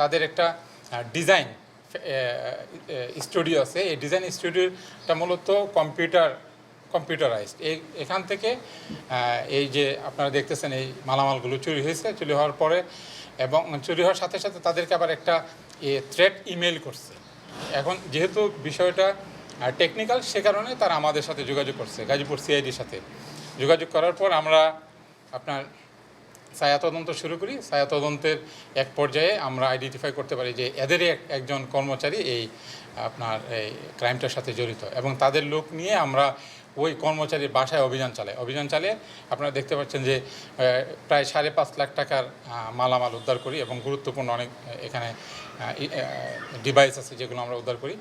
তাদের একটা design studio আছে। এই ডিজাইন স্টুডিওটা মূলত কম্পিউটারাইজড। এখান থেকে এই যে আপনারা দেখতেছেন এই মালামালগুলো চুরি হয়েছে, চুরি হওয়ার পরে এবং চুরি হওয়ার সাথে সাথে তাদেরকে আবার একটা থ্রেট ইমেল করছে। এখন যেহেতু বিষয়টা টেকনিক্যাল, সে কারণে তারা আমাদের সাথে যোগাযোগ করছে, গাজীপুর সিআইডির সাথে যোগাযোগ করার পর আমরা আপনার ছায়া তদন্ত শুরু করি। ছায়া তদন্তের এক পর্যায়ে আমরা আইডেন্টিফাই করতে পারি যে এদেরই একজন কর্মচারী এই আপনার এই ক্রাইমটার সাথে জড়িত, এবং তাদের লোক নিয়ে আমরা ওই কর্মচারীর বাসায় অভিযান চালিয়ে আপনারা দেখতে পাচ্ছেন যে প্রায় 5.5 লাখ টাকার মালামাল উদ্ধার করি, এবং গুরুত্বপূর্ণ অনেক এখানে ডিভাইস আছে যেগুলো আমরা উদ্ধার করি।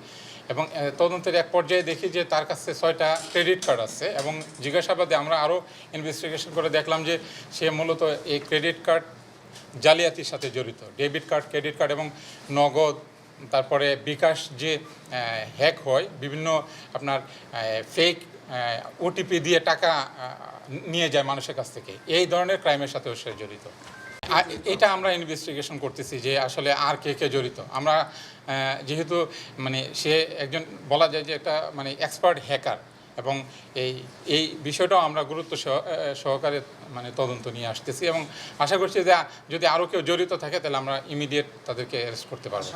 এবং তদন্তের এক পর্যায়ে দেখি যে তার কাছে 6টা ক্রেডিট কার্ড আছে, এবং জিজ্ঞাসাবাদে আমরা আরও ইনভেস্টিগেশন করে দেখলাম যে সে মূলত এই ক্রেডিট কার্ড জালিয়াতির সাথে জড়িত। ডেবিট কার্ড, ক্রেডিট কার্ড এবং নগদ, তারপরে বিকাশ যে হ্যাক হয়, বিভিন্ন আপনার ফেক ওটিপি দিয়ে টাকা নিয়ে যায় মানুষের কাছ থেকে, এই ধরনের ক্রাইমের সাথেও সে জড়িত। এটা আমরা ইনভেস্টিগেশন করতেছি যে আসলে আর কে কে জড়িত। আমরা যেহেতু মানে সে একজন বলা যায় যে একটা মানে এক্সপার্ট হ্যাকার, এবং এই বিষয়টাও আমরা গুরুত্ব সহকারে মানে তদন্ত নিয়ে আসতেছি, এবং আশা করছি যে যদি আরও কেউ জড়িত থাকে তাহলে আমরা ইমিডিয়েট তাদেরকে অ্যারেস্ট করতে পারবো।